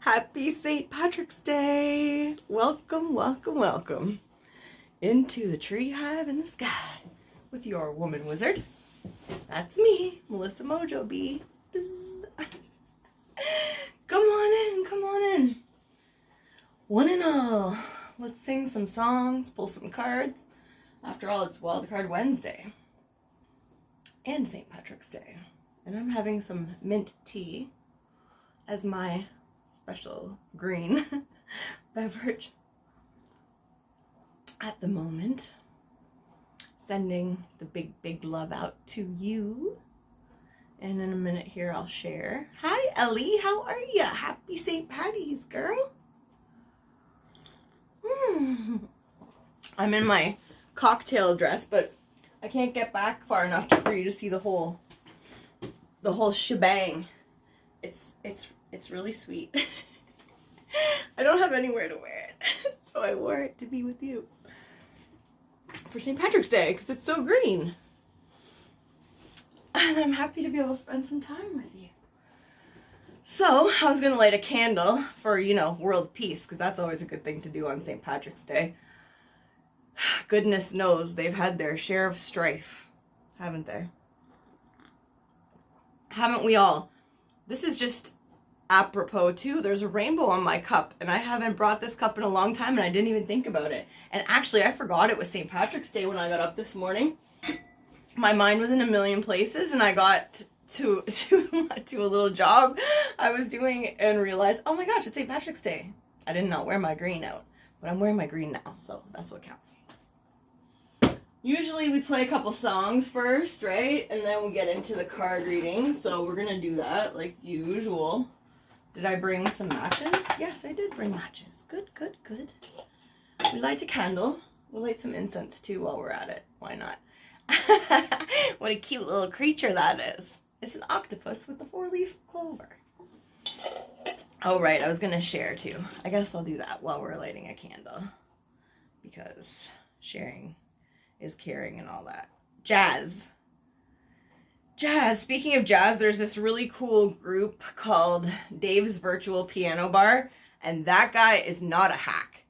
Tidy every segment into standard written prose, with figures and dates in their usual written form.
Happy St. Patrick's Day! Welcome, welcome, welcome into the tree hive in the sky with your woman wizard. That's me, Melissa Mojo B. Come on in, come on in. One and all, let's sing some songs, pull some cards. After all, it's Wild Card Wednesday and St. Patrick's Day. And I'm having some mint tea as my special green beverage at the moment. Sending the big love out to you. And in a minute here I'll share. Hi Ellie, how are ya? Happy St. Paddy's, girl. I'm in my cocktail dress, but I can't get back far enough for you to see the whole shebang. It's really sweet. I don't have anywhere to wear it, so I wore it to be with you for St. Patrick's Day because it's so green. And I'm happy to be able to spend some time with you. So, I was going to light a candle for, world peace, because that's always a good thing to do on St. Patrick's Day. Goodness knows they've had their share of strife, haven't they? Haven't we all? This is just apropos too. There's a rainbow on my cup, and I haven't brought this cup in a long time, and I didn't even think about it. And actually, I forgot it was St. Patrick's Day when I got up this morning. My mind was in a million places, and I got to a little job I was doing and realized, oh my gosh, it's St. Patrick's Day. I did not wear my green out, but I'm wearing my green now, so that's what counts. Usually we play a couple songs first, right? And then we'll get into the card reading. So we're going to do that like usual. Did I bring some matches? Yes, I did bring matches. Good, good, good. We light a candle. We'll light some incense too while we're at it. Why not? What a cute little creature that is. It's an octopus with a 4-leaf clover. Oh, right. I was going to share too. I guess I'll do that while we're lighting a candle. Because sharing is caring and all that. Jazz. Speaking of jazz, there's this really cool group called Dave's Virtual Piano Bar, and that guy is not a hack.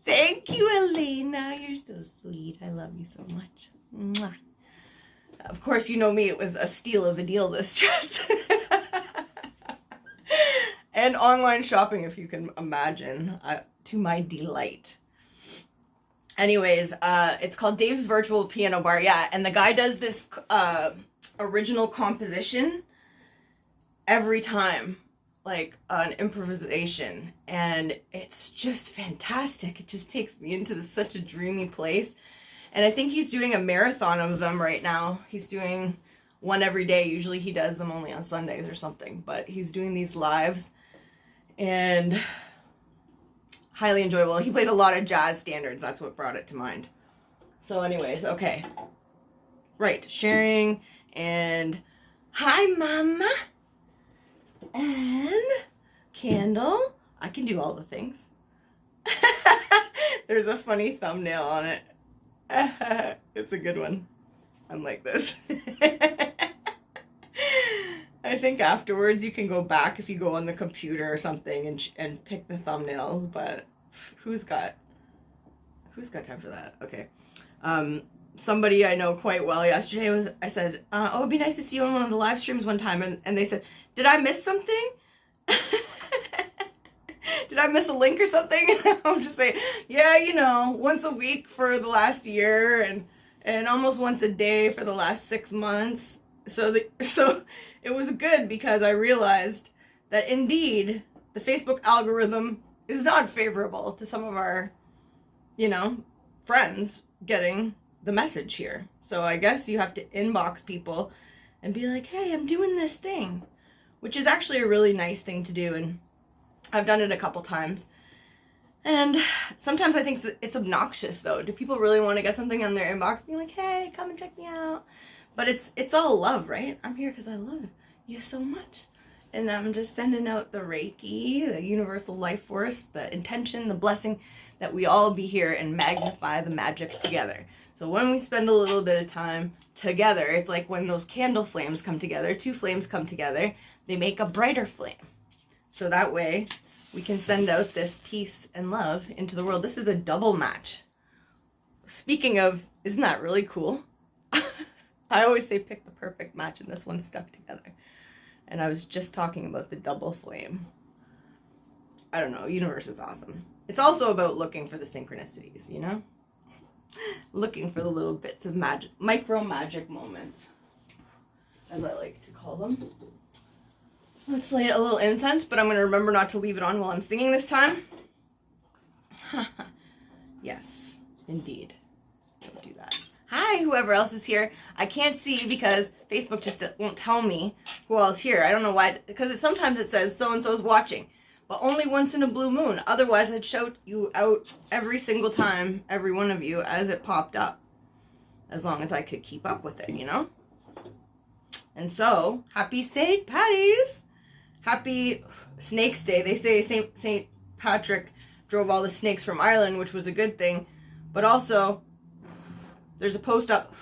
Thank you, Elena. You're so sweet. I love you so much. Mwah. Of course, you know me. It was a steal of a deal, this dress. And online shopping, if you can imagine, to my delight. Anyways, it's called Dave's Virtual Piano Bar, yeah, and the guy does this original composition every time, like an improvisation, and it's just fantastic. It just takes me into such a dreamy place, and I think he's doing a marathon of them right now. He's doing one every day. Usually he does them only on Sundays or something, but he's doing these lives, and highly enjoyable. He plays a lot of jazz standards. That's what brought it to mind. So anyways, okay. Right, sharing and hi, mama. And candle. I can do all the things. There's a funny thumbnail on it. It's a good one. I'm like this. I think afterwards you can go back if you go on the computer or something and pick the thumbnails, but who's got time for that? Okay. Somebody I know quite well yesterday I said, oh, it'd be nice to see you on one of the live streams one time, and they said, did I miss something? Did I miss a link or something? And I'm just saying, yeah, once a week for the last year and almost once a day for the last 6 months. So it was good because I realized that indeed the Facebook algorithm is not favorable to some of our, friends getting the message here. So I guess you have to inbox people and be like, hey, I'm doing this thing, which is actually a really nice thing to do. And I've done it a couple times. And sometimes I think it's obnoxious though. Do people really want to get something on their inbox being like, hey, come and check me out? But it's all love, right? I'm here because I love you so much. And I'm just sending out the Reiki, the universal life force, the intention, the blessing that we all be here and magnify the magic together. So when we spend a little bit of time together, it's like when those candle flames come together, 2 flames come together, they make a brighter flame. So that way we can send out this peace and love into the world. This is a double match. Speaking of, isn't that really cool? I always say pick the perfect match, and this one's stuck together. And I was just talking about the double flame. I don't know, universe is awesome. It's also about looking for the synchronicities, you know? Looking for the little bits of magic, micro magic moments, as I like to call them. Let's light a little incense, but I'm going to remember not to leave it on while I'm singing this time. Yes, indeed. Don't do that. Hi, whoever else is here. I can't see because Facebook just won't tell me who else is here. I don't know why, because sometimes it says so-and-so's watching, but only once in a blue moon. Otherwise, I'd shout you out every single time, every one of you, as it popped up. As long as I could keep up with it, you know? And so, happy St. Paddy's! Happy Snakes Day. They say St. Patrick drove all the snakes from Ireland, which was a good thing. But also, there's a post up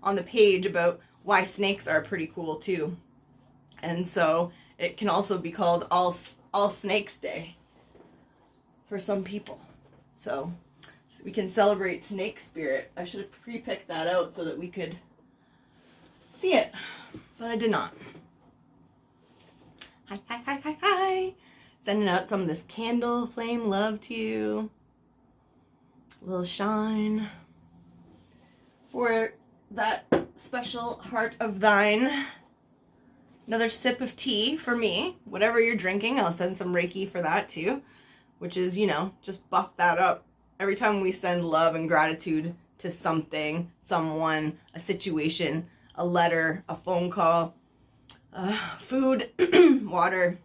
on the page about why snakes are pretty cool too. And so it can also be called All Snakes Day for some people. So we can celebrate snake spirit. I should have pre-picked that out so that we could see it, but I did not. Hi, hi, hi, hi, hi. Sending out some of this candle flame love to you. A little shine for that special heart of thine. Another sip of tea for me. Whatever you're drinking, I'll send some Reiki for that too, which is, you know, just buff that up. Every time we send love and gratitude to something, someone, a situation, a letter, a phone call, food, water.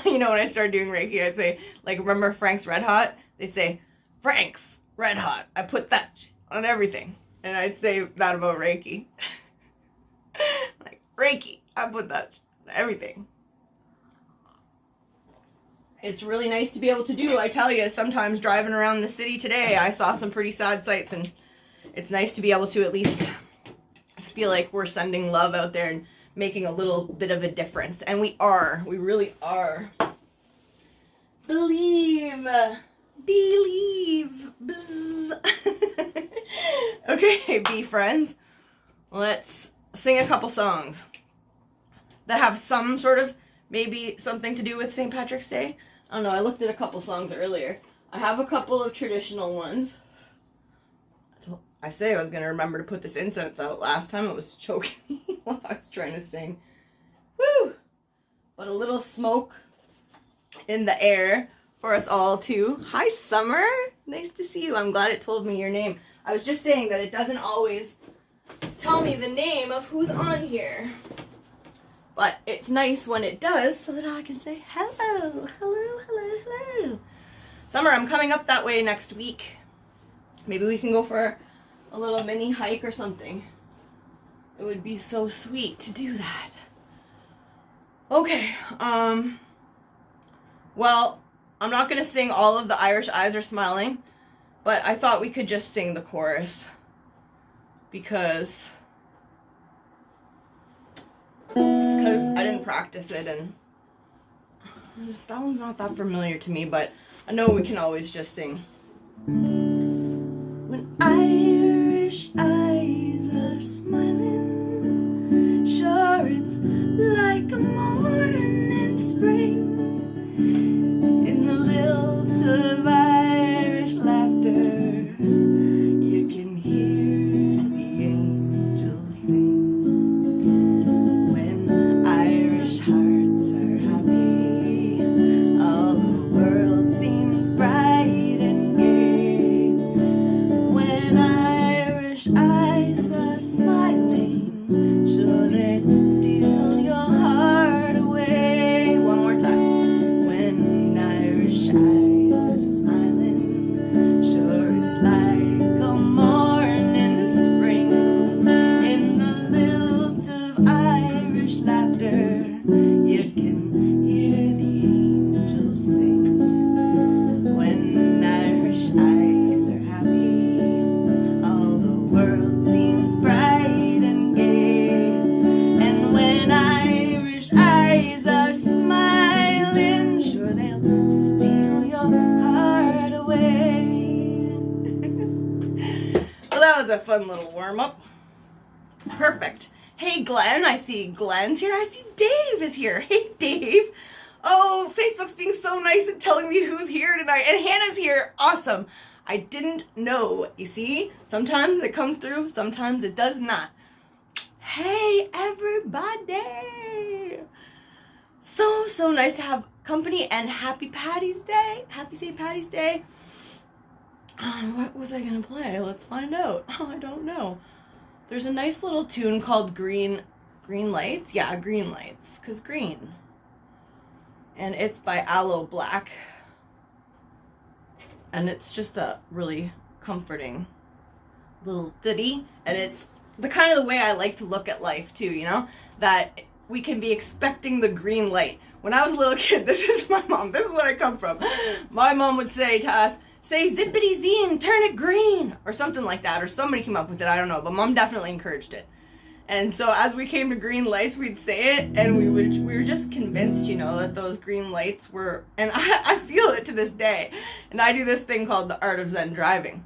You know, when I started doing Reiki, I'd say, like, remember Frank's Red Hot? They'd say, Frank's Red Hot. I put that on everything. And I'd say that about Reiki. Like, Reiki. I put that on everything. It's really nice to be able to do. I tell you, sometimes driving around the city today, I saw some pretty sad sights. And it's nice to be able to at least feel like we're sending love out there and making a little bit of a difference. And we are. We really are. Believe. Believe. Bzz. Okay, bee friends. Let's sing a couple songs that have some sort of, maybe something to do with St. Patrick's Day. I don't know, I looked at a couple songs earlier. I have a couple of traditional ones. I say I was going to remember to put this incense out. Last time it was choking me while I was trying to sing. Woo! But a little smoke in the air for us all too. Hi, Summer. Nice to see you. I'm glad it told me your name. I was just saying that it doesn't always tell me the name of who's on here. But it's nice when it does so that I can say hello, hello, hello, hello. Summer, I'm coming up that way next week. Maybe we can go for a little mini hike or something. It would be so sweet to do that. Okay, well, I'm not going to sing all of the Irish Eyes Are Smiling, but I thought we could just sing the chorus because I didn't practice it, and that one's not that familiar to me, but I know we can always just sing. When Irish eyes are smiling, sure it's like a morning spring. In the lilt of Irish laughter, you can hear the angels sing. When Irish hearts are happy, all the world seems bright and gay. When Irish eyes are smiling, has a fun little warm-up. Perfect. Hey, Glenn. I see Glenn's here. I see Dave is here. Hey, Dave. Oh, Facebook's being so nice and telling me who's here tonight. And Hannah's here. Awesome. I didn't know. You see? Sometimes it comes through. Sometimes it does not. Hey, everybody. So nice to have company, and happy Paddy's Day. Happy St. Paddy's Day. What was I going to play? Let's find out. Oh, I don't know. There's a nice little tune called Green Lights. Yeah, Green Lights, because green. And it's by Aloe Black. And it's just a really comforting little ditty. And it's the kind of the way I like to look at life too, you know? That we can be expecting the green light. When I was a little kid, this is my mom. This is where I come from. My mom would say to us, say zippity zine, turn it green, or something like that, or somebody came up with it, I don't know, but Mom definitely encouraged it. And so as we came to green lights, we'd say it, and we were just convinced, you know, that those green lights were, and I feel it to this day. And I do this thing called the art of Zen driving,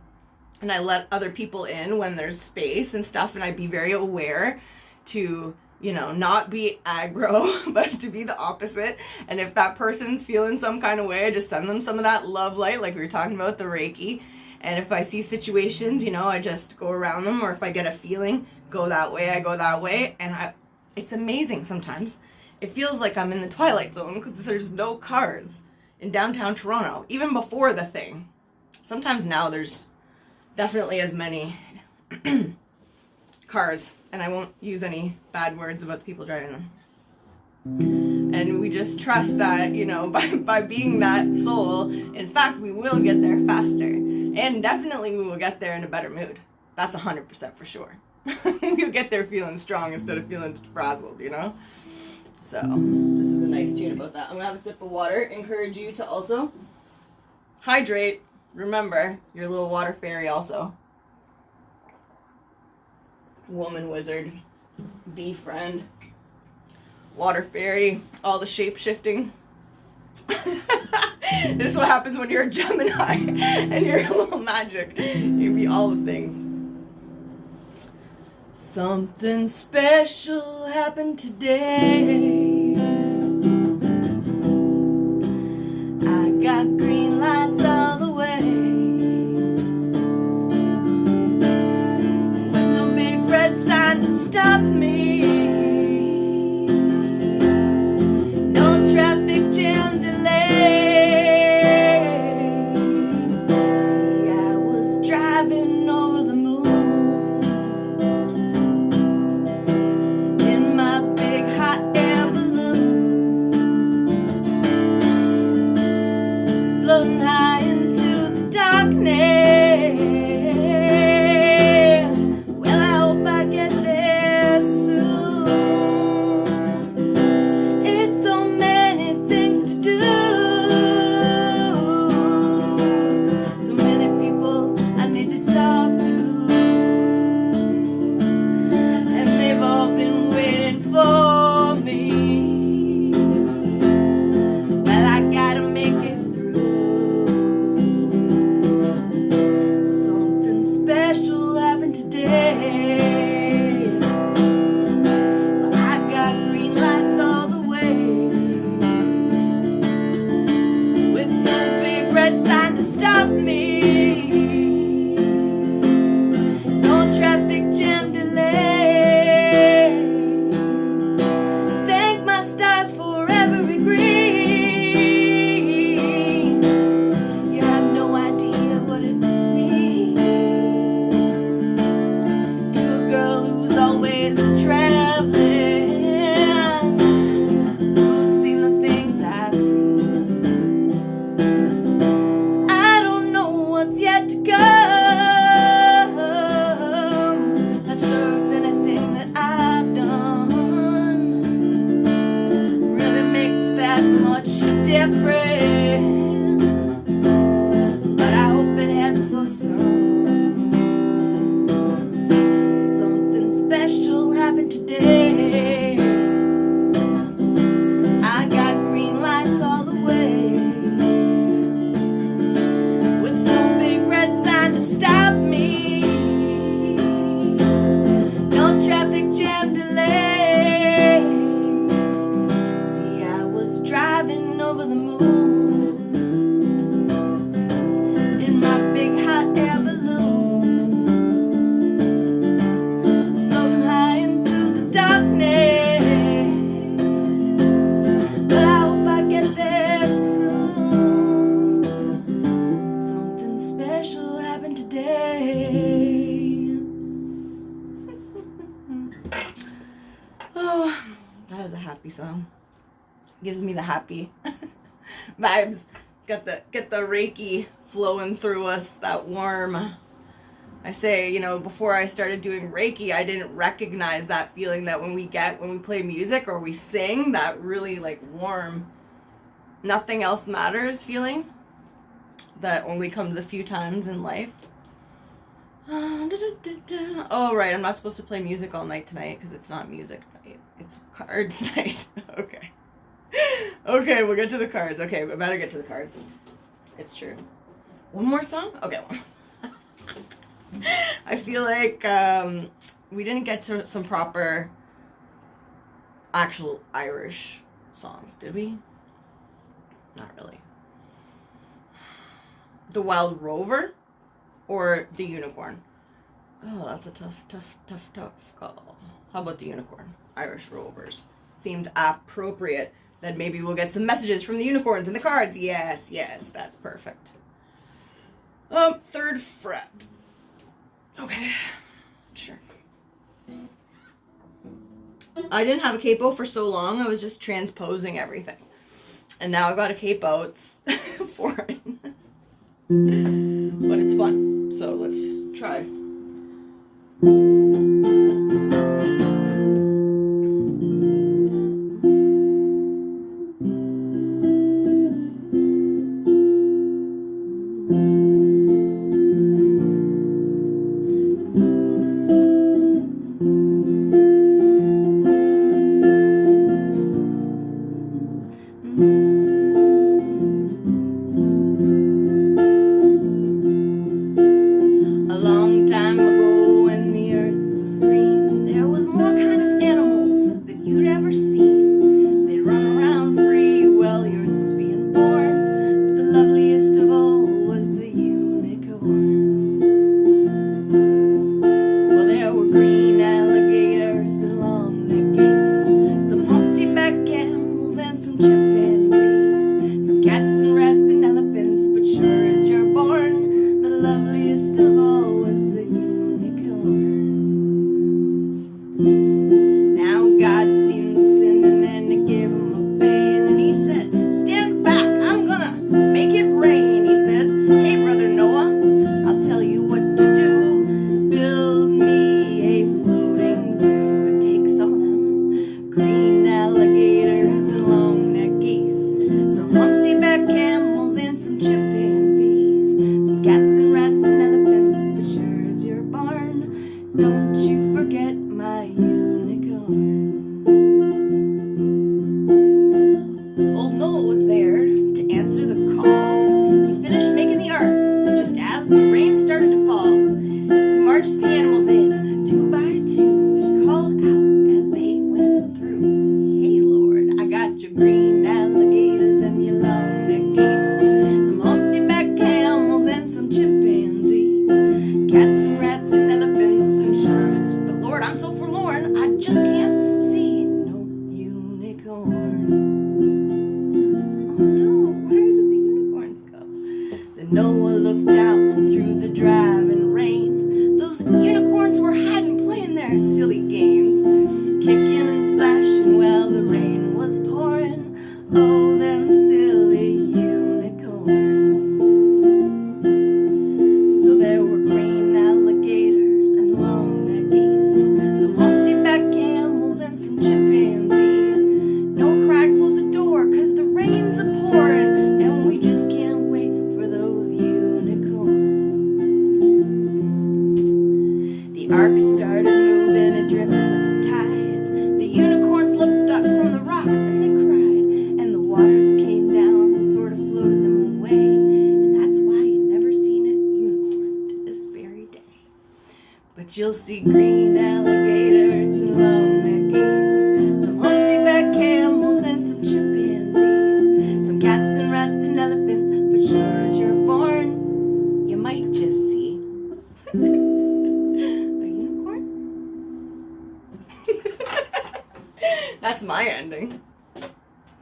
and I let other people in when there's space and stuff, and I'd be very aware to, you know, not be aggro, but to be the opposite. And if that person's feeling some kind of way, I just send them some of that love light, like we were talking about the Reiki. And if I see situations, you know, I just go around them, or if I get a feeling, go that way, I go that way. And it's amazing sometimes. It feels like I'm in the Twilight Zone because there's no cars in downtown Toronto, even before the thing. Sometimes now there's definitely as many cars. And I won't use any bad words about the people driving them. And we just trust that, you know, by being that soul, in fact, we will get there faster. And definitely we will get there in a better mood. That's 100% for sure. We'll get there feeling strong instead of feeling frazzled, you know? So, this is a nice tune about that. I'm going to have a sip of water. Encourage you to also hydrate. Remember, you're a little water fairy also. Woman wizard, bee friend, water fairy, all the shape shifting. This is what happens when you're a Gemini and you're a little magic. You be all the things. Something special happened today. I got green lights all the way. Red sign to stop me. No traffic jam delay. See, I was driving over the moon in my big hot air balloon, floating high into the darkness. over the moon in my big hot air balloon, floating high into the darkness. But I hope I get there soon. Something special happened today. Oh, that was a happy song. Gives me the happy vibes. Get the Reiki flowing through us, that warm. I say, before I started doing Reiki, I didn't recognize that feeling that when we play music or we sing, that really warm, nothing else matters feeling that only comes a few times in life. Oh, right, I'm not supposed to play music all night tonight because it's not music night. It's cards night. Okay. Okay, we'll get to the cards. Okay, we better get to the cards. It's true. One more song? Okay, one. I feel like we didn't get to some proper actual Irish songs, did we? Not really. The Wild Rover or the Unicorn? Oh, that's a tough call. How about the Unicorn? Irish Rovers. Seems appropriate. Then maybe we'll get some messages from the unicorns in the cards. Yes, that's perfect. Third fret. Okay, sure. I didn't have a capo for so long. I was just transposing everything. And now I've got a capo. It's foreign. But it's fun. So let's try. You'll see green alligators and long-necked geese, some humpty-back camels and some chimpanzees, some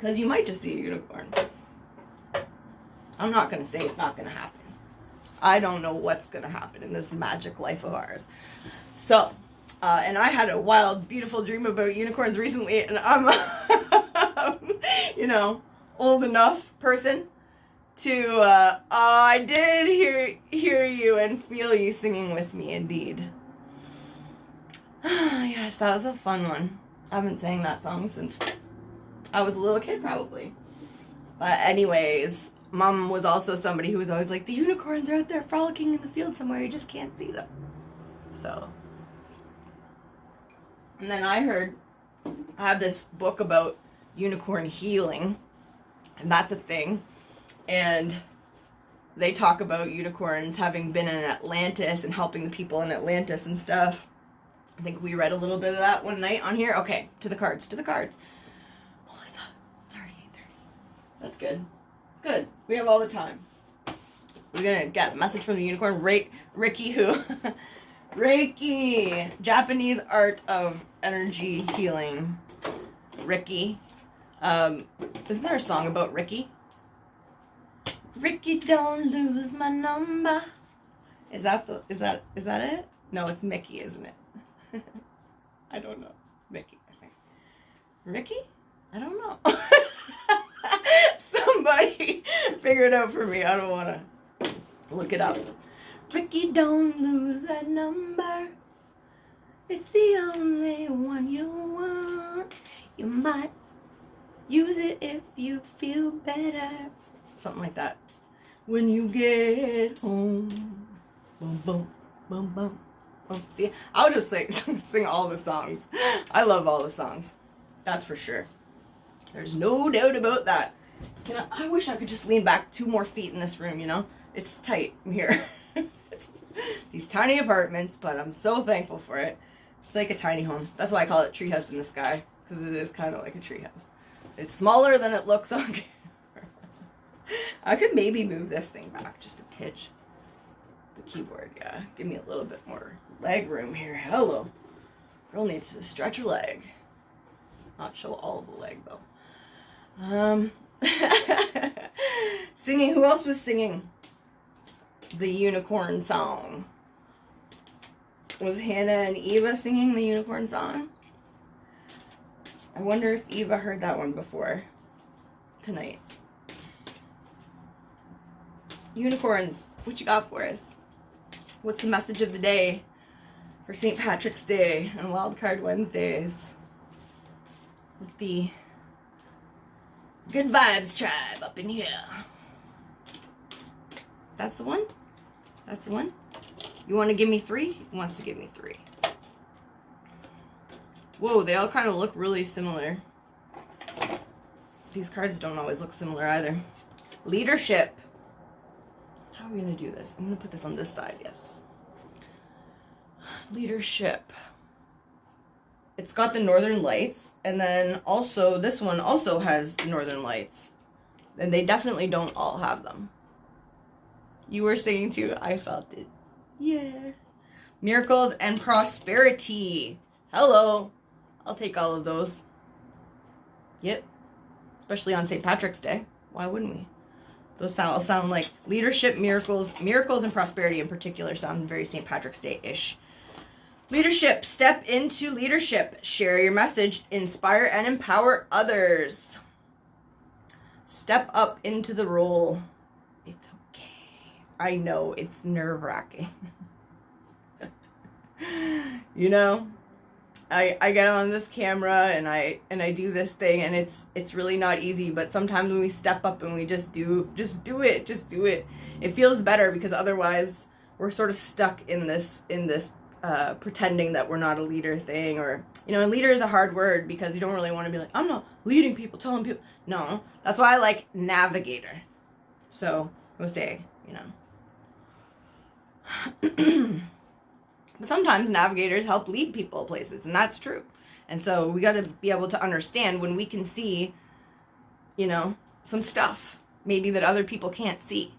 Because you might just see a unicorn. I'm not going to say it's not going to happen. I don't know what's going to happen in this magic life of ours. So, and I had a wild, beautiful dream about unicorns recently, and I'm, old enough person to, I did hear you and feel you singing with me, indeed. Yes, that was a fun one. I haven't sang that song since I was a little kid, probably. But anyways, Mom was also somebody who was always like, the unicorns are out there frolicking in the field somewhere, you just can't see them. So, and then I have this book about unicorn healing, and that's a thing. And they talk about unicorns having been in Atlantis and helping the people in Atlantis and stuff. I think we read a little bit of that one night on here. Okay, to the cards. Melissa, it's already 8:30. That's good. It's good. We have all the time. We're going to get a message from the unicorn. Reiki, who? Reiki. Japanese art of energy healing. Reiki. Isn't there a song about Ricky? Ricky, don't lose my number. Is that it? No, it's Mickey, isn't it? I don't know. Mickey, I think. Ricky? I don't know. Somebody figure it out for me. I don't want to look it up. Ricky, don't lose that number. It's the only one you want. You might use it if you feel better. Something like that. When you get home. Boom, boom, boom, boom. See, I'll just sing all the songs. I love all the songs. That's for sure. There's no doubt about that. I wish I could just lean back 2 more feet in this room, It's tight in here. It's these tiny apartments, but I'm so thankful for it. It's like a tiny home. That's why I call it Treehouse in the Sky, because it is kind of like a treehouse. It's smaller than it looks on camera. I could maybe move this thing back just a titch. The keyboard, yeah. Give me a little bit more leg room here. Hello. Girl needs to stretch her leg. Not show all of the leg, though. Singing. Who else was singing the unicorn song? Was Hannah and Eva singing the unicorn song? I wonder if Eva heard that one before tonight. Unicorns, what you got for us? What's the message of the day for St. Patrick's Day and Wildcard Wednesdays? With the Good Vibes tribe up in here. That's the one? That's the one? You want to give me 3? He wants to give me 3. Whoa, they all kind of look really similar. These cards don't always look similar either. Leadership. How are we going to do this? I'm going to put this on this side, yes. Leadership. It's got the Northern Lights, and then also, this one also has the Northern Lights. And they definitely don't all have them. You were singing too. I felt it. Yeah. Miracles and prosperity. Hello. I'll take all of those. Yep. Especially on St. Patrick's Day. Why wouldn't we? Those sound like leadership, miracles, and prosperity in particular sound very St. Patrick's Day-ish. Leadership. Step into leadership. Share your message. Inspire and empower others. Step up into the role. It's okay. I know it's nerve-wracking. I get on this camera and I do this thing, and it's really not easy, but sometimes when we step up and we just do it. It feels better, because otherwise we're sort of stuck in this pretending that we're not a leader thing, or and leader is a hard word, because you don't really want to be like, I'm not leading people, telling people. No, that's why I like navigator. So I would say, but sometimes navigators help lead people places, and that's true. And so we got to be able to understand when we can see, some stuff maybe that other people can't see.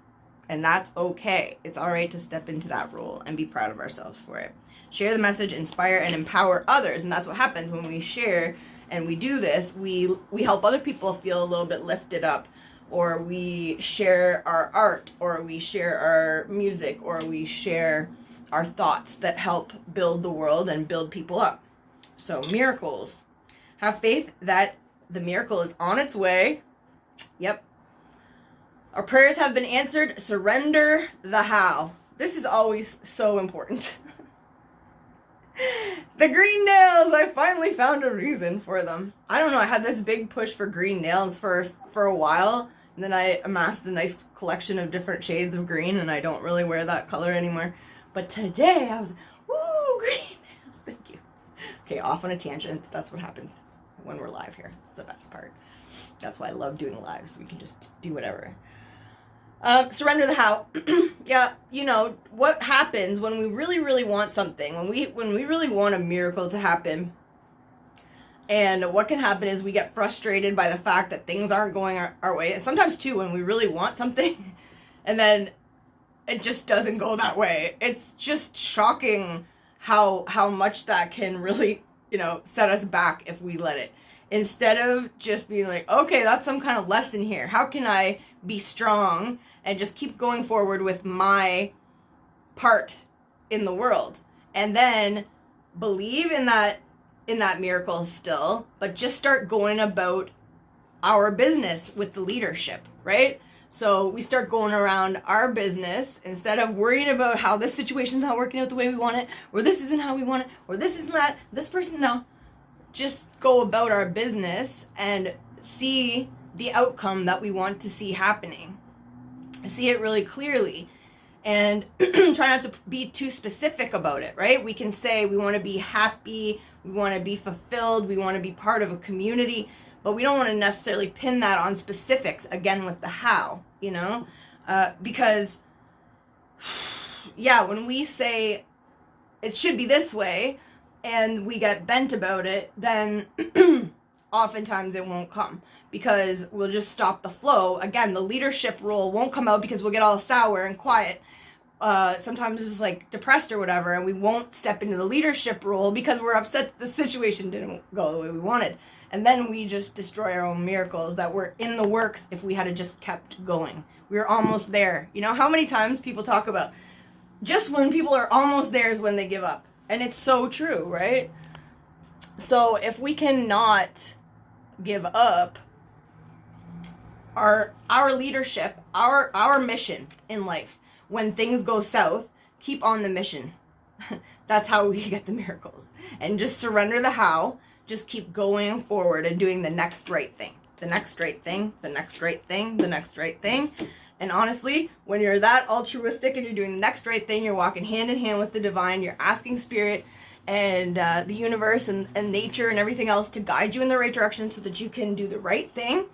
And that's okay. It's all right to step into that role and be proud of ourselves for it. Share the message, inspire, and empower others. And that's what happens when we share and we do this, we help other people feel a little bit lifted up, or we share our art, or we share our music, or we share our thoughts that help build the world and build people up. So miracles. Have faith that the miracle is on its way. Yep. Our prayers have been answered. Surrender the how. This is always so important. The green nails, I finally found a reason for them. I don't know, I had this big push for green nails for a while, and then I amassed a nice collection of different shades of green, and I don't really wear that color anymore. But today I was, woo, green nails, thank you. Okay, off on a tangent. That's what happens when we're live here. It's the best part. That's why I love doing lives. We can just do whatever. Surrender the how. Yeah, you know, what happens when we really, really want something, when we really want a miracle to happen, and what can happen is we get frustrated by the fact that things aren't going our way. And sometimes too, when we really want something, and then it just doesn't go that way. It's just shocking how much that can really, you know, set us back if we let it. Instead of just being like, okay, that's some kind of lesson here. How can I be strong and just keep going forward with my part in the world? And then believe in that miracle still, but just start going about our business with the leadership, right? So we start going around our business instead of worrying about how this situation's not working out the way we want it, or this isn't how we want it, or this isn't that, this person, no. Just go about our business and see the outcome that we want to see happening. See it really clearly, and try not to be too specific about it, right? We can say we want to be happy, we want to be fulfilled, we want to be part of a community, but we don't want to necessarily pin that on specifics, again, with the how, you know? Because, yeah, when we say it should be this way, and we get bent about it, then oftentimes it won't come, because we'll just stop the flow. Again, the leadership role won't come out because we'll get all sour and quiet. Sometimes it's just like depressed or whatever, and we won't step into the leadership role because we're upset that the situation didn't go the way we wanted. And then we just destroy our own miracles that were in the works if we had just kept going. We were almost there. You know how many times people talk about just when people are almost there is when they give up. And it's so true, right? So if we cannot give up our leadership, our mission in life, when things go south, keep on the mission. That's how we get the miracles. And just surrender the how. Just keep going forward and doing the next right thing. The next right thing, the next right thing, the next right thing. And honestly, when you're that altruistic and you're doing the next right thing, you're walking hand in hand with the divine, you're asking spirit and the universe and nature and everything else to guide you in the right direction so that you can do the right thing.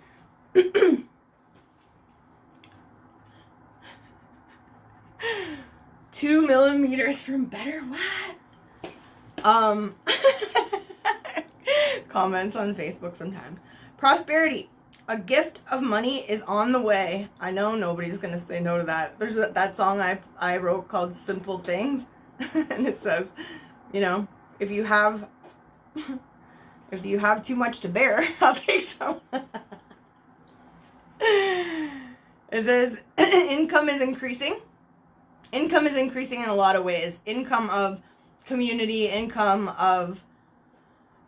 2 millimeters from better what? Comments on Facebook sometimes. Prosperity. A gift of money is on the way. I know nobody's going to say no to that. There's that song I wrote called Simple Things. And it says, you know, if you have too much to bear, I'll take some. It says, income is increasing. Income is increasing in a lot of ways. Income of community, income of,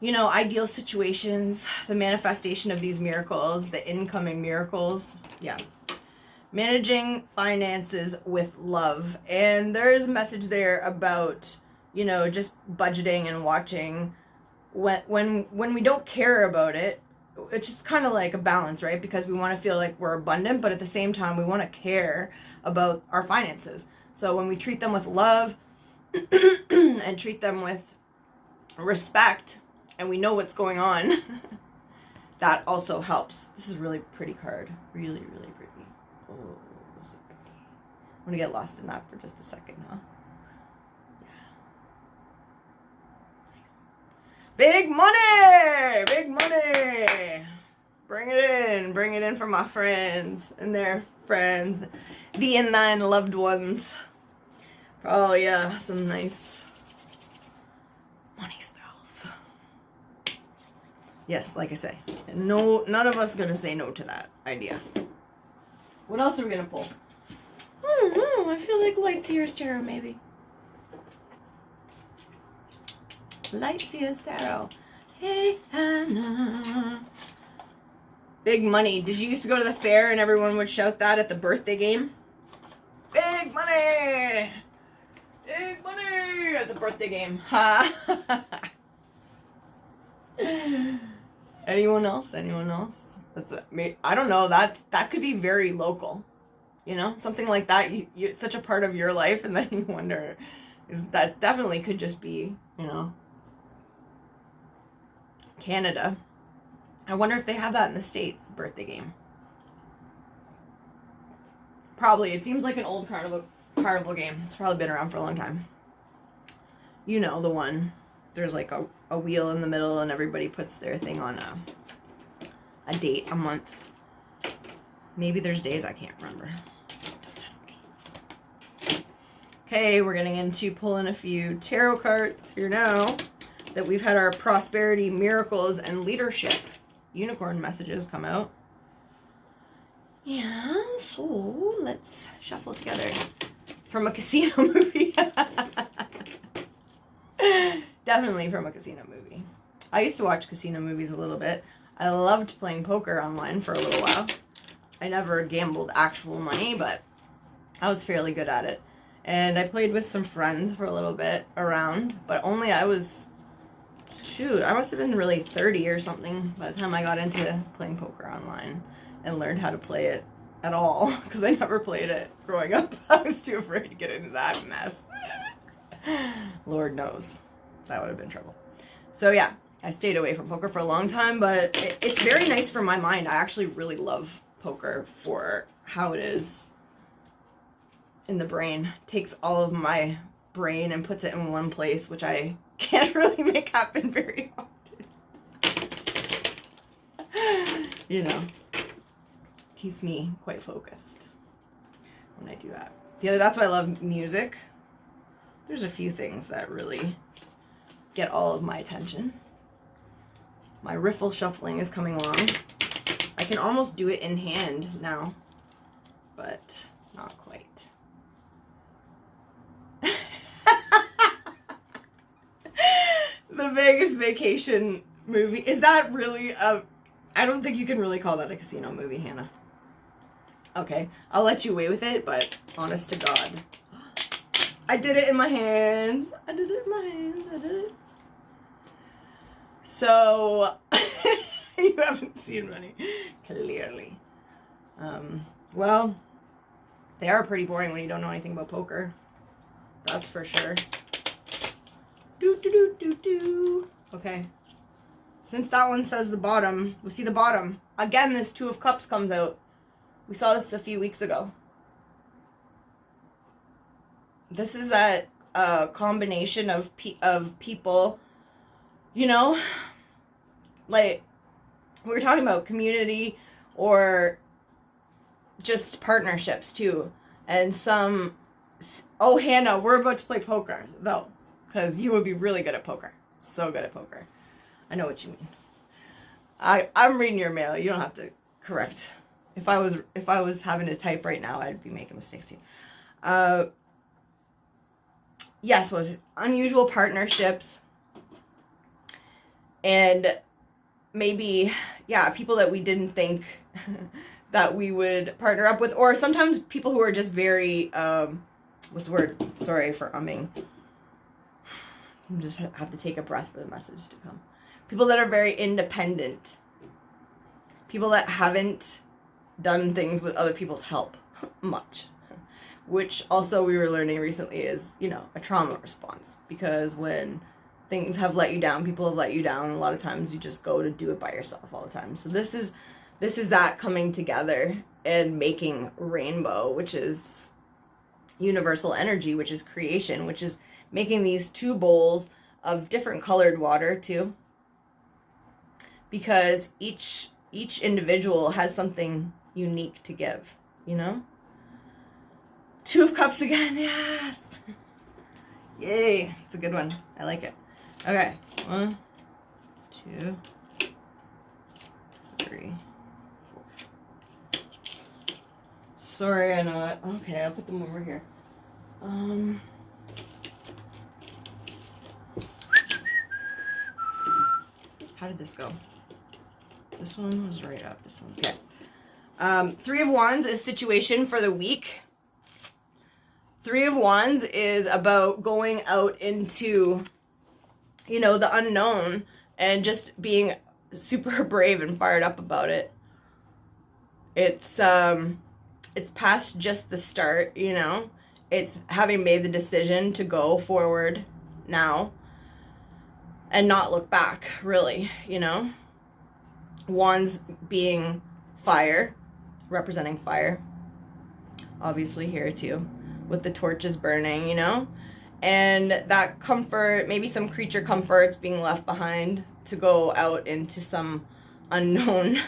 you know, ideal situations, the manifestation of these miracles, the incoming miracles. Yeah. Managing finances with love. And there's a message there about, you know, just budgeting and watching. When we don't care about it, it's just kind of like a balance, right? Because we want to feel like we're abundant, but at the same time, we want to care about our finances. So when we treat them with love and treat them with respect, and we know what's going on, that also helps. This is a really pretty card. Really, really pretty. Oh, so pretty. I'm going to get lost in that for just a second, huh? Yeah. Nice. Big money! Big money! Bring it in. Bring it in for my friends and their friends. Thee and thine loved ones. Oh, yeah. Some nice money spells. Yes, like I say, no, none of us gonna say no to that idea. What else are we gonna pull? I feel like Lightseer's Tarot, maybe. Lightseer's Tarot. Hey, Hannah. Big money. Did you used to go to the fair and everyone would shout that at the birthday game? Big money! Big money! At the birthday game. Ha! Anyone else? Anyone else? I don't know. That could be very local. You know, something like that. It's such a part of your life, and then you wonder, that definitely could just be, you know, Canada. I wonder if they have that in the States. Birthday game. Probably. It seems like an old carnival game. It's probably been around for a long time. You know, the one. There's like a wheel in the middle and everybody puts their thing on a date, a month. Maybe there's days, I can't remember. Don't ask me. Okay, we're getting into pulling a few tarot cards here now that we've had our prosperity, miracles, and leadership unicorn messages come out. Yeah, so let's shuffle together. From a casino movie. Definitely from a casino movie. I used to watch casino movies a little bit. I loved playing poker online for a little while. I never gambled actual money, but I was fairly good at it. And I played with some friends for a little bit around, but only I was, I must have been really 30 or something by the time I got into playing poker online and learned how to play it at all, because I never played it growing up. I was too afraid to get into that mess. Lord knows. That would have been trouble. So yeah, I stayed away from poker for a long time, but it's very nice for my mind. I actually really love poker for how it is in the brain. It takes all of my brain and puts it in one place, which I can't really make happen very often. You know, keeps me quite focused when I do that. That's why I love music. There's a few things that really get all of my attention. My riffle shuffling is coming along. I can almost do it in hand now, but not quite. The Vegas Vacation movie. Is that really I don't think you can really call that a casino movie, Hannah. Okay, I'll let you away with it, but honest to God. I did it in my hands. I did it in my hands. I did it. So, you haven't seen many, clearly. Well, they are pretty boring when you don't know anything about poker. That's for sure. Okay. Since that one says the bottom, we see the bottom. Again, this Two of Cups comes out. We saw this a few weeks ago. This is that combination of people, you know, like we were talking about community or just partnerships too. And some, oh, Hannah, we're about to play poker though, because you would be really good at poker. So good at poker. I know what you mean. I'm reading your mail. You don't have to correct. If I was having to type right now, I'd be making mistakes too. Yes, was unusual partnerships, and maybe, yeah, people that we didn't think that we would partner up with, or sometimes people who are just very, what's the word? Sorry for umming. I just have to take a breath for the message to come. People that are very independent. People that haven't done things with other people's help much. Which also we were learning recently is, you know, a trauma response. Because when things have let you down, people have let you down, a lot of times you just go to do it by yourself all the time. So this is that coming together and making rainbow, which is universal energy, which is creation, which is making these two bowls of different colored water too. Because each individual has something unique to give, you know? Two of Cups again, yes! Yay, it's a good one. I like it. Okay, 1, 2, 3, 4. Sorry, I know it. Okay, I'll put them over here. How did this go? This one was right up. This one. Okay. 3 of Wands is situation for the week. 3 of Wands is about going out into, you know, the unknown and just being super brave and fired up about it. It's past just the start, you know. It's having made the decision to go forward now and not look back, really, you know. Wands being fire, representing fire. Obviously here too, with the torches burning, you know. And that comfort, maybe some creature comforts being left behind to go out into some unknown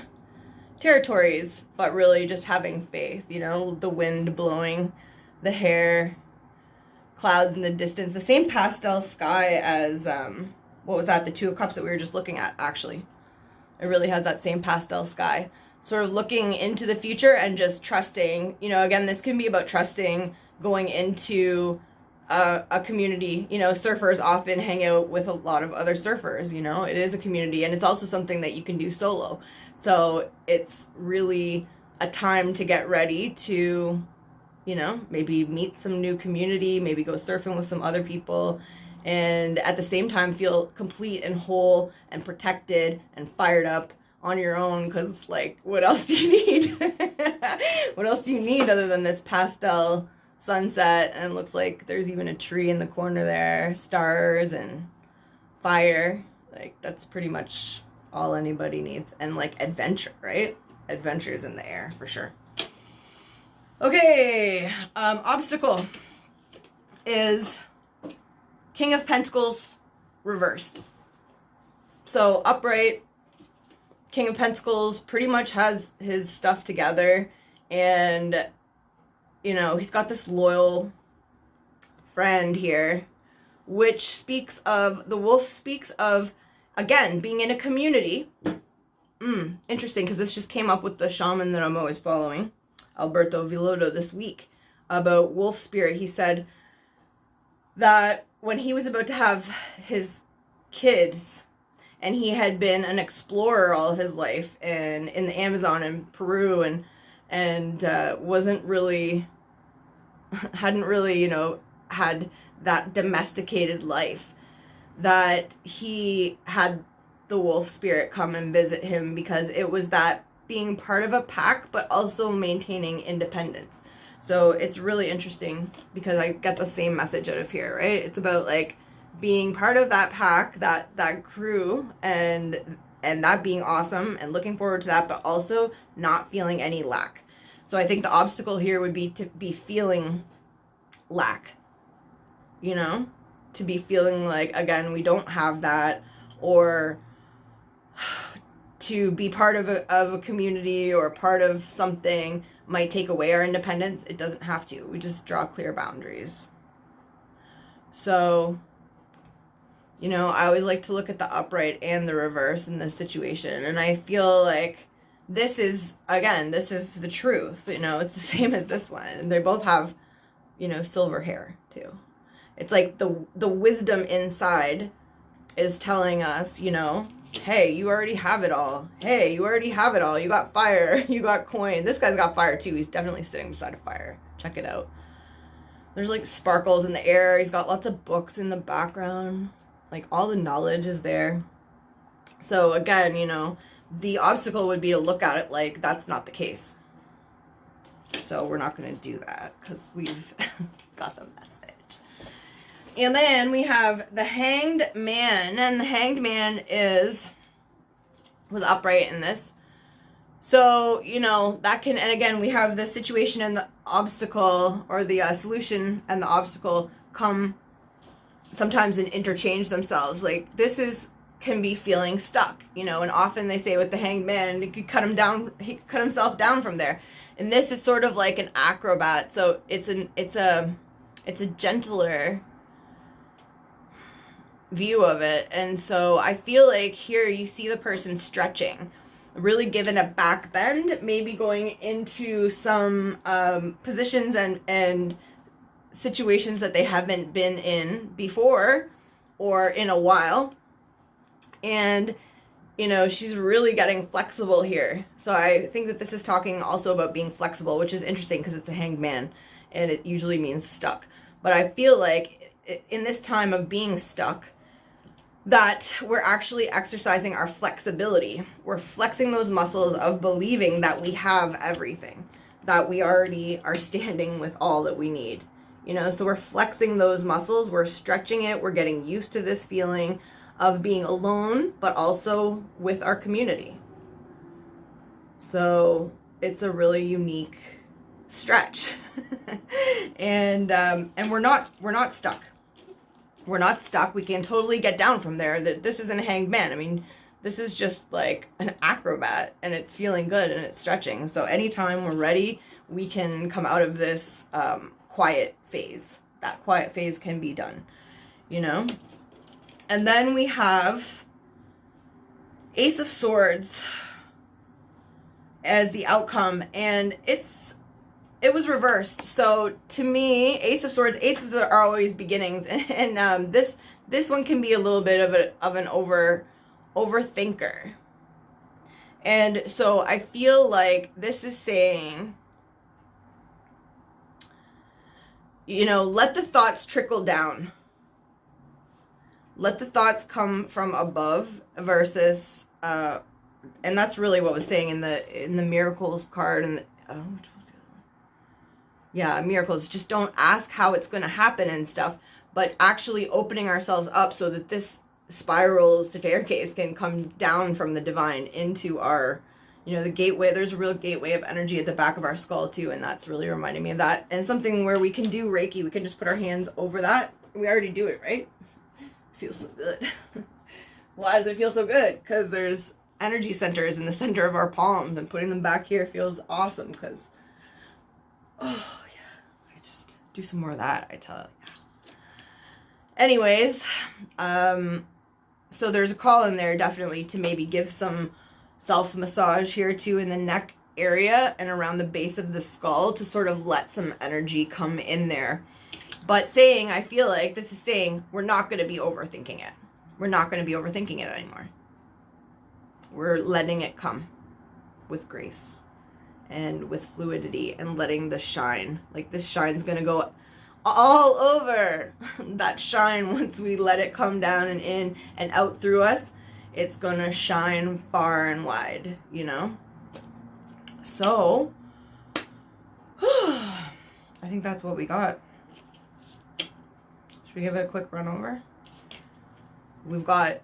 territories, but really just having faith, you know, the wind blowing, the hair, clouds in the distance, the same pastel sky as, what was that, the 2 of Cups that we were just looking at, actually. It really has that same pastel sky. Sort of looking into the future and just trusting, you know, again, this can be about trusting, going into a community. You know, surfers often hang out with a lot of other surfers, you know. It is a community, and it's also something that you can do solo. So it's really a time to get ready to, you know, maybe meet some new community, maybe go surfing with some other people, and at the same time feel complete and whole and protected and fired up on your own, because, like, what else do you need? What else do you need other than this pastel sunset? And it looks like there's even a tree in the corner there, stars and fire. Like, that's pretty much all anybody needs. And, like, adventure, right? Adventure's in the air for sure. Okay, obstacle is King of Pentacles reversed. So upright, King of Pentacles pretty much has his stuff together, and, you know, he's got this loyal friend here, which speaks of, the wolf speaks of, again, being in a community. Interesting, because this just came up with the shaman that I'm always following, Alberto Villoldo, this week, about wolf spirit. He said that when he was about to have his kids, and he had been an explorer all of his life, and in the Amazon and Peru, and wasn't really, hadn't really, you know, had that domesticated life, that he had the wolf spirit come and visit him, because it was that being part of a pack, but also maintaining independence. So it's really interesting, because I get the same message out of here, right? It's about, like, being part of that pack, that crew, and that being awesome and looking forward to that, but also not feeling any lack. So I think the obstacle here would be to be feeling lack, you know, to be feeling like, again, we don't have that, or to be part of a community or part of something might take away our independence. It doesn't have to. We just draw clear boundaries. So, you know, I always like to look at the upright and the reverse in this situation. And I feel like this is, again, this is the truth. You know, it's the same as this one. And they both have, you know, silver hair too. It's like the wisdom inside is telling us, you know, hey, you already have it all. Hey, you already have it all. You got fire. You got coin. This guy's got fire too. He's definitely sitting beside a fire. Check it out. There's like sparkles in the air. He's got lots of books in the background. Like, all the knowledge is there. So again, you know, the obstacle would be to look at it like that's not the case. So we're not going to do that, because we've got the message. And then we have the Hanged Man, and the Hanged Man was upright in this. So, you know, that can, and again, we have the situation and the obstacle, or the solution and the obstacle come sometimes and interchange themselves. Like, this can be feeling stuck, you know, and often they say with the Hanged Man, he could cut himself down from there. And this is sort of like an acrobat, so it's a gentler view of it. And so I feel like here you see the person stretching, really given a back bend, maybe going into some positions and situations that they haven't been in before or in a while. And, you know, she's really getting flexible here. So I think that this is talking also about being flexible, which is interesting because it's a hanged man and it usually means stuck. But I feel like in this time of being stuck, that we're actually exercising our flexibility. We're flexing those muscles of believing that we have everything, that we already are standing with all that we need. You know, so we're flexing those muscles, we're stretching it, we're getting used to this feeling of being alone, but also with our community. So it's a really unique stretch. and we're not stuck. We're not stuck. We can totally get down from there. That this isn't a hanged man. I mean, this is just like an acrobat, and it's feeling good and it's stretching. So anytime we're ready, we can come out of this quiet phase. That quiet phase can be done, you know? And then we have Ace of Swords as the outcome, and it was reversed. So to me, Ace of Swords, aces are always beginnings, and this one can be a little bit of an overthinker. And so I feel like this is saying, you know, let the thoughts trickle down. Let the thoughts come from above versus, and that's really what was saying in the Miracles card. And which was the other one? Yeah, Miracles. Just don't ask how it's going to happen and stuff, but actually opening ourselves up so that this spiral staircase can come down from the divine into our, you know, the gateway. There's a real gateway of energy at the back of our skull too, and that's really reminding me of that. And something where we can do Reiki. We can just put our hands over that. We already do it, right? Feels so good. Why does it feel so good? Because there's energy centers in the center of our palms, and putting them back here feels awesome because, oh yeah, I just do some more of that, I tell you. Anyways, so there's a call in there definitely to maybe give some self massage here too in the neck area and around the base of the skull to sort of let some energy come in there. But I feel like this is saying we're not going to be overthinking it. We're not going to be overthinking it anymore. We're letting it come with grace and with fluidity and letting the shine. Like this shine's going to go all over. That shine, once we let it come down and in and out through us, it's going to shine far and wide, you know? So, I think that's what we got. Should we give it a quick run over? We've got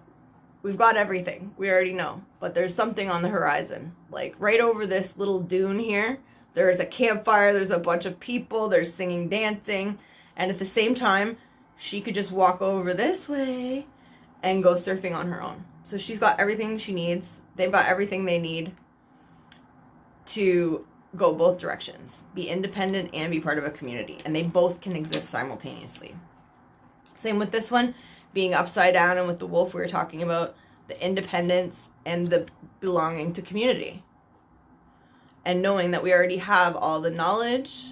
everything. We already know. But there's something on the horizon. Like right over this little dune here, there's a campfire, there's a bunch of people, there's singing, dancing, and at the same time, she could just walk over this way and go surfing on her own. So she's got everything she needs. They've got everything they need to go both directions. Be independent and be part of a community. And they both can exist simultaneously. Same with this one, being upside down, and with the wolf we were talking about, the independence and the belonging to community. And knowing that we already have all the knowledge,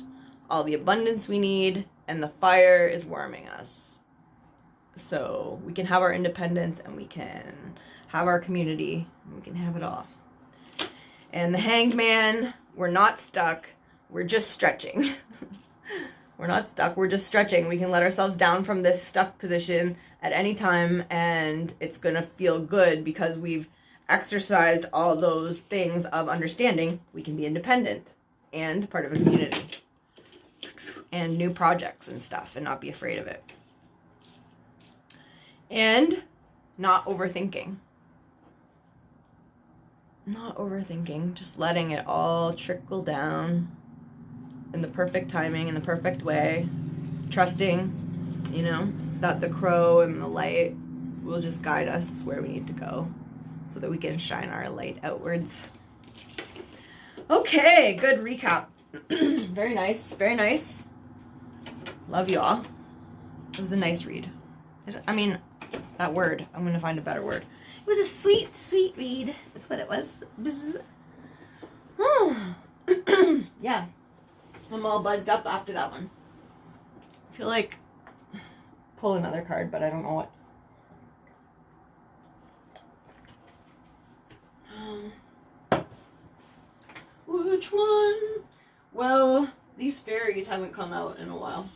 all the abundance we need, and the fire is warming us. So we can have our independence and we can have our community and we can have it all. And the hanged man, we're not stuck. We're just stretching. We're not stuck. We're just stretching. We can let ourselves down from this stuck position at any time, and it's going to feel good because we've exercised all those things of understanding. We can be independent and part of a community and new projects and stuff and not be afraid of it. And not overthinking. Not overthinking. Just letting it all trickle down in the perfect timing, in the perfect way, trusting, you know, that the crow and the light will just guide us where we need to go so that we can shine our light outwards. Okay, good recap. Very nice, very nice. Love you all. It was a nice read. I mean, that word, I'm going to find a better word. was a sweet, sweet read. That's what it was. Yeah. I'm all buzzed up after that one. I feel like pull another card, but I don't know what. Which one? Well, these fairies haven't come out in a while.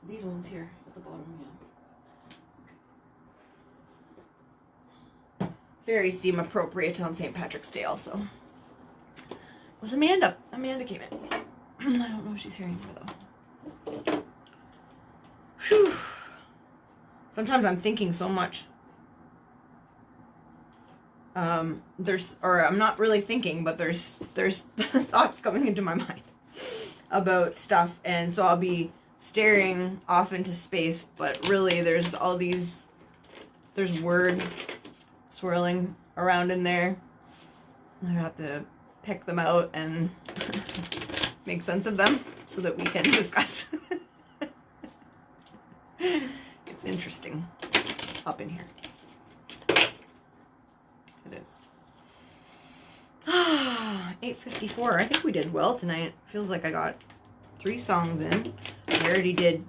These ones here at the bottom, yeah. Okay. Fairies seem appropriate on St. Patrick's Day also. It was Amanda. Amanda came in. I don't know if she's hearing her though. Whew. Sometimes I'm thinking so much. I'm not really thinking, but there's thoughts coming into my mind about stuff, and so I'll be staring off into space, but really there's words swirling around in there. I have to pick them out and make sense of them so that we can discuss. It's interesting up in here. It is. 8:54. I think we did well tonight. Feels like I got 3 songs in. I already did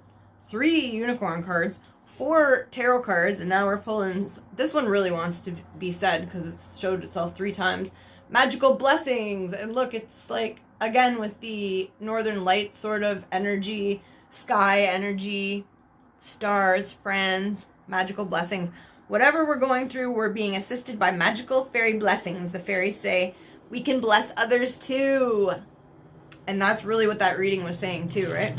3 unicorn cards, 4 tarot cards, and now we're pulling. This one really wants to be said because it's showed itself 3 times. Magical blessings. And look, it's like, again, with the northern lights sort of energy, sky energy, stars, friends, magical blessings. Whatever we're going through, we're being assisted by magical fairy blessings. The fairies say we can bless others too. And that's really what that reading was saying too, right?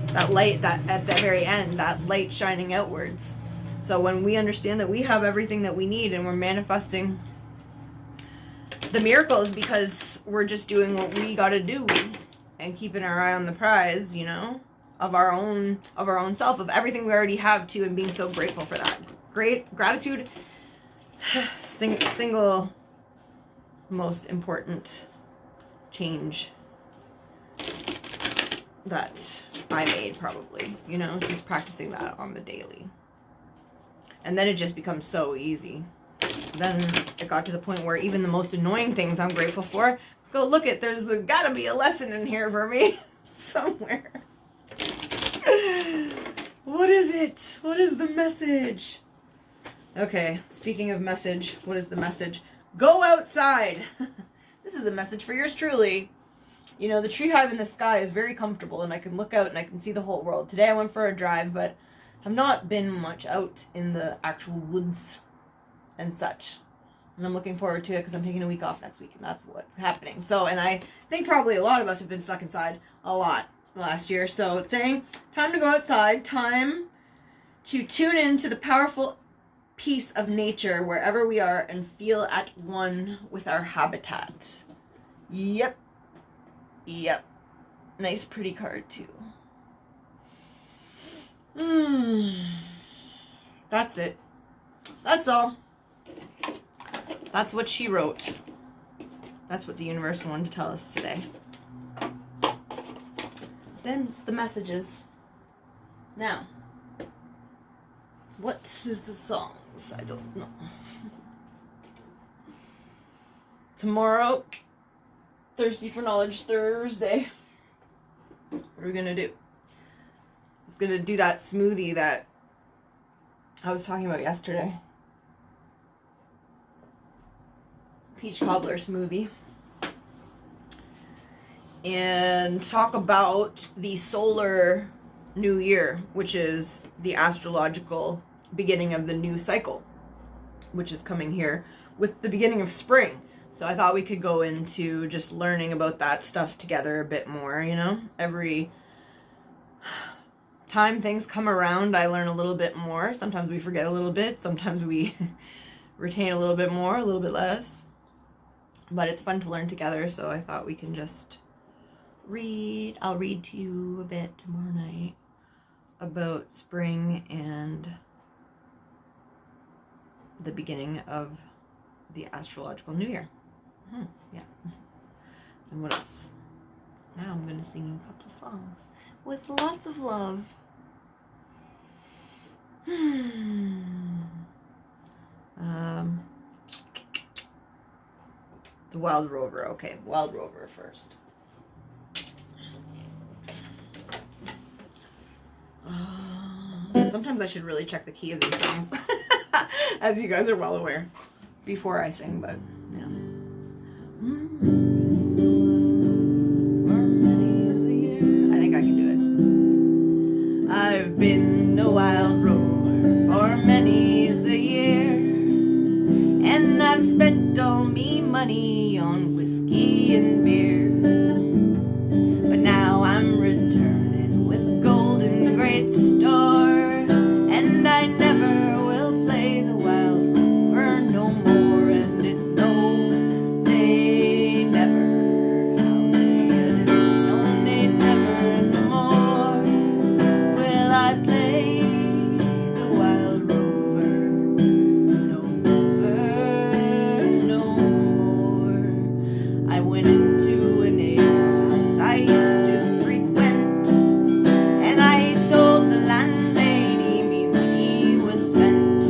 That light, that at the very end, that light shining outwards. So when we understand that we have everything that we need and we're manifesting the miracles because we're just doing what we got to do and keeping our eye on the prize, you know, of our own self, of everything we already have too, and being so grateful for that. Great gratitude, single most important change that I made, probably, you know, just practicing that on the daily. And then it just becomes so easy. Then it got to the point where even the most annoying things I'm grateful for, go look at, there's gotta be a lesson in here for me somewhere. What is it? What is the message? Okay, speaking of message, what is the message? Go outside! This is a message for yours truly. You know, the tree hive in the sky is very comfortable, and I can look out and I can see the whole world. Today I went for a drive, but I've not been much out in the actual woods and such. And I'm looking forward to it because I'm taking a week off next week, and that's what's happening. So, and I think probably a lot of us have been stuck inside a lot last year. So it's saying, time to go outside, time to tune into the powerful peace of nature wherever we are and feel at one with our habitat. Yep. Nice pretty card too. That's it. That's all. That's what she wrote. That's what the universe wanted to tell us today. Then it's the messages. Now, what is the songs? I don't know. Tomorrow, Thirsty for Knowledge Thursday. What are we gonna do? I was gonna do that smoothie that I was talking about yesterday. Peach cobbler smoothie. And talk about the solar new year, which is the astrological beginning of the new cycle, which is coming here with the beginning of spring. So I thought we could go into just learning about that stuff together a bit more, you know? Every time things come around, I learn a little bit more. Sometimes we forget a little bit. Sometimes we retain a little bit more, a little bit less. But it's fun to learn together, so I thought we can just read. I'll read to you a bit tomorrow night about spring and the beginning of the astrological new year. Yeah. And what else? Now I'm going to sing you a couple of songs with lots of love. The Wild Rover. Okay, Wild Rover first. Sometimes I should really check the key of these songs, as you guys are well aware, before I sing, but yeah. I think I can do it. I've been a wild rover for many's the year, and I've spent all me money on whiskey and beer. But now I'm returning with gold and great store, and I never will play the wild rover no more. And it's no day never, how day it is, no day never no more will I play the wild rover no more. I went into an alehouse I used to frequent, and I told the landlady me money was spent.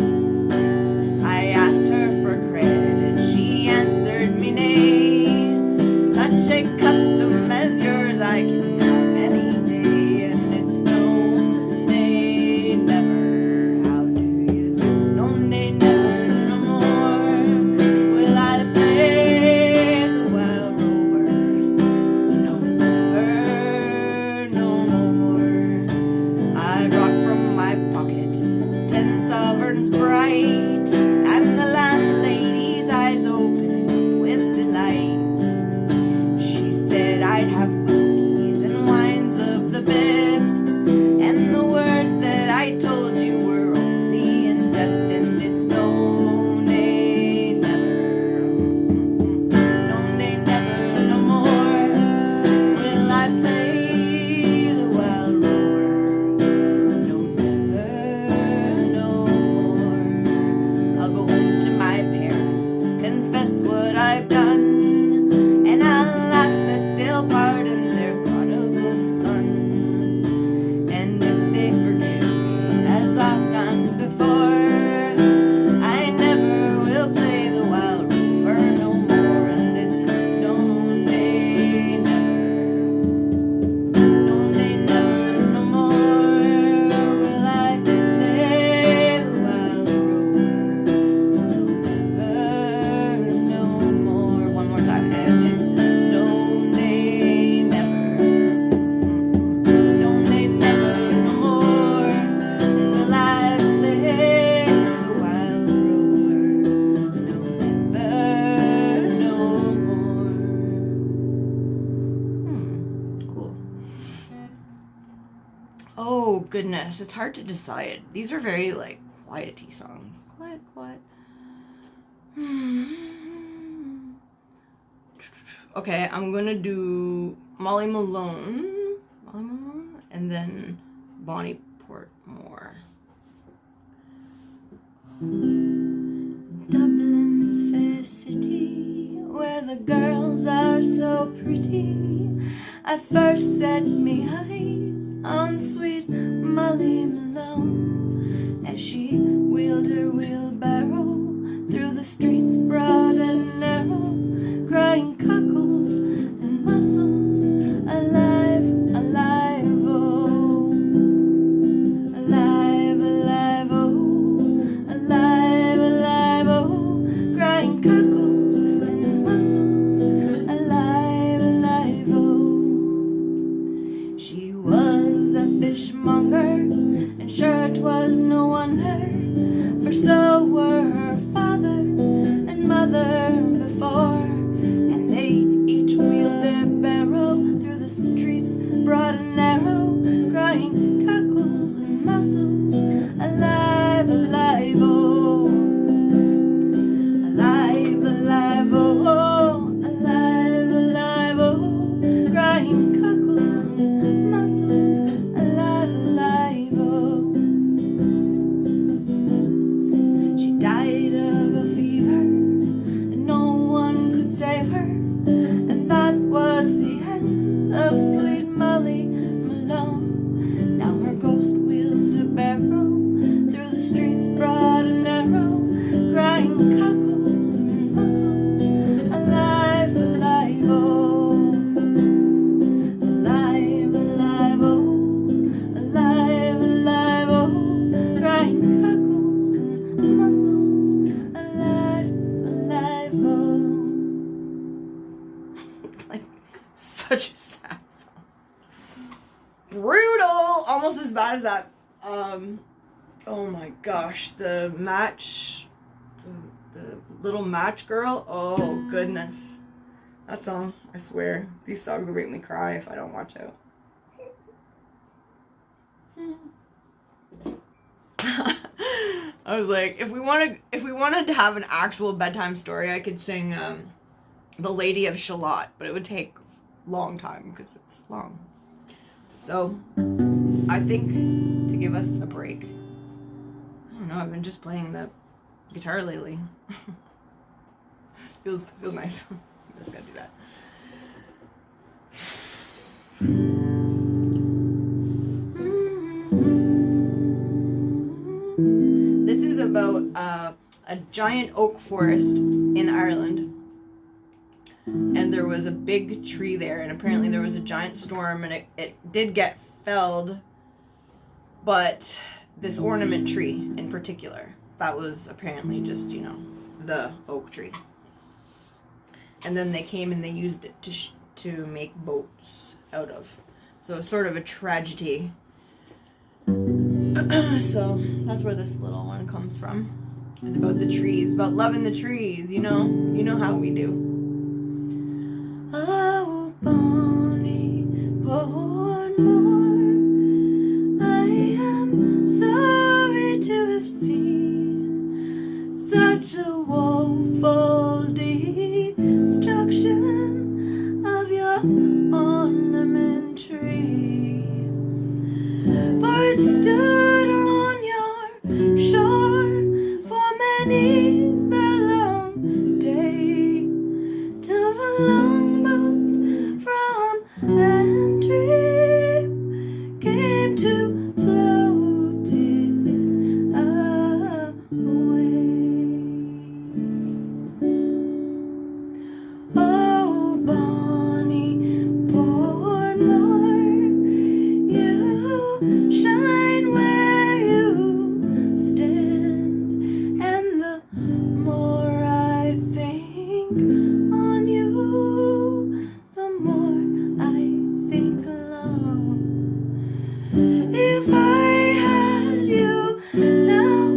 I asked her for credit, she answered me nay. Such a custom as yours I can have any day, and it's no day never, how do you do? No day never no more will I play the wild rover no never no more. I brought from my pocket 10 sovereigns bright, and the landlady's eyes opened up with delight. She said I'd have whiskeys and wines of the best, and the words that I told you were only and best. And it's no day never, no day never no more will I play the wild rover no never no more. I'll go home to my parents, confess what I've done, and I'll ask that they'll pardon their prodigal son. And if they forgive me, as oft times before, I never will play the wild rover no more. And it's no day never, no day never no more will I play the wild rover no never no more. One more time, and it's no day never, no day never no more will I play the wild rover no never no more. Cool. Oh goodness, it's hard to decide. These are very like quiety songs. Quiet, quiet. Okay, I'm gonna do Molly Malone, and then Bonnie Portmore. Dublin's fair city, where the girls are so pretty, I first set me eyes on sweet Molly Malone, as she wheeled her wheelbarrow through the streets broad and narrow, crying cockles and mussels, alive, alive, oh, alive, alive, oh, alive, alive, oh, crying cockles and mussels, alive, alive, oh. She was a fishmonger, and sure it was no wonder, for so were her father and mother before, and they each wheeled their barrow through the streets broad and narrow, crying cockles and mussels, alive, alive, oh, alive, alive, oh, alive, alive, oh, crying cockles and mussels, alive, alive, oh. She died of a fever, and no one could save her, and that was the end of sweet Molly Malone. brutal, almost as bad as that. Oh my gosh, the little match girl. Oh goodness, that song. I swear, these songs will make me cry if I don't watch out. I was like, if we wanted to have an actual bedtime story, I could sing The Lady of Shalott, but it would take a long time because it's long. So I think to give us a break, I don't know, I've been just playing the guitar lately. feels nice. I'm just gonna do that. This is about a giant oak forest in Ireland. And there was a big tree there, and apparently there was a giant storm, and it did get felled, but this ornament tree in particular, that was apparently just, you know, the oak tree. And then they came and they used it to make boats out of. So it's sort of a tragedy. So that's where this little one comes from. It's about the trees, about loving the trees, you know how we do. Oh, Bonnie, Portmore, I am sorry to have seen such a woeful destruction of your ornament tree. For it stood on your shore for many a long day, till the longboats from Antrim came to float it away. Oh, Bonnie Portmore, you shine where you stand, and the more I think on you, the more I think long. If I had you now,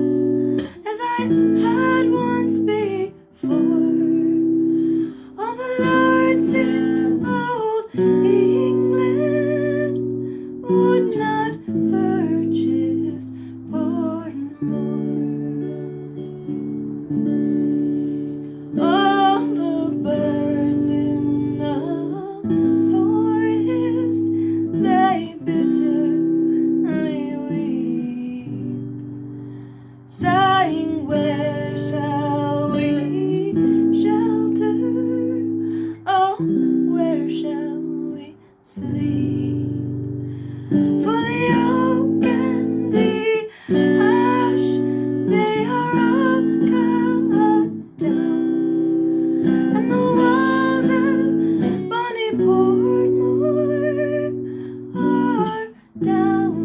as I had once before, all the lords in old England would not purchase Portmore. All the birds in the forest, they bitterly weep, sighing, where shall we shelter? Oh, where shall we sleep? For the oak and the ash, they are all cut down, and the walls of Bonnie Portmore are down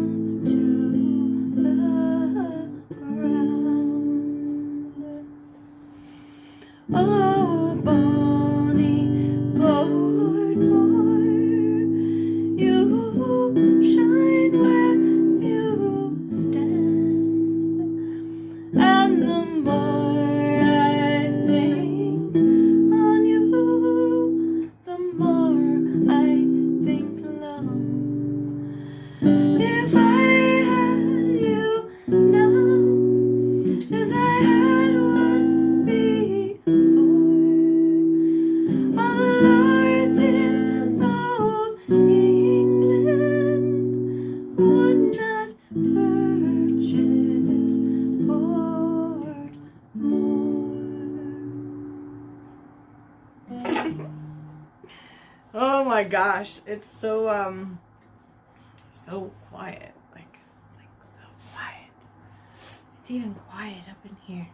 to the ground. Oh, Bonnie Portmore, you shine where you stand, and the more I think on you, the more I think long. If I had you now, as I had once before, all the lords in old England would not purchase Portmore. Oh my gosh, it's so quiet. It's like so quiet. It's even quiet up in here.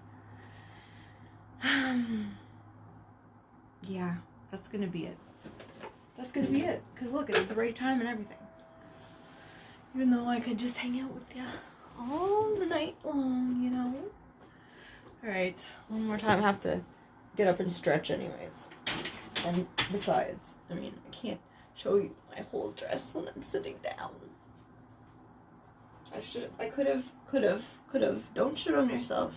Yeah, that's gonna be it. That's gonna be it. Cause look, it's the right time and everything. Even though I could just hang out with you all the night long, you know. All right, one more time. I have to get up and stretch, anyways. And besides, I mean, I can't show you my whole dress when I'm sitting down. I could have. Don't shit on yourself.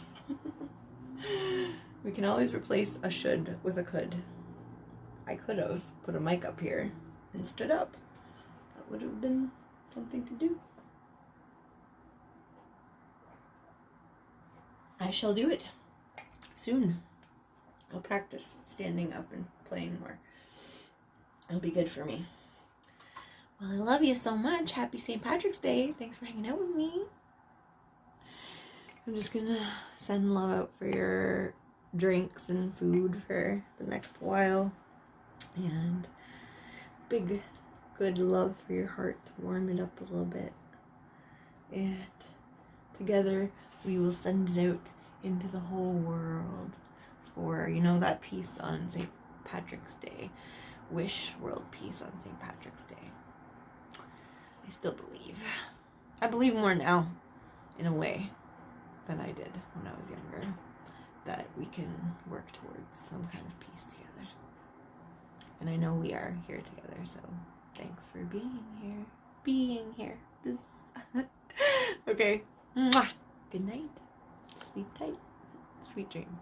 We can always replace a should with a could. I could have put a mic up here and stood up. That would have been something to do. I shall do it soon. I'll practice standing up and playing more. It'll be good for me. Well, I love you so much. Happy St. Patrick's Day. Thanks for hanging out with me. I'm just gonna send love out for your drinks and food for the next while. And big, good love for your heart to warm it up a little bit. And together we will send it out into the whole world for, you know, that peace on St. Patrick's Day. Wish world peace on St. Patrick's Day. I still believe. I believe more now, in a way, than I did when I was younger. That we can work towards some kind of peace together. And I know we are here together, so thanks for being here. Okay. Mwah. Good night. Sleep tight. Sweet dreams.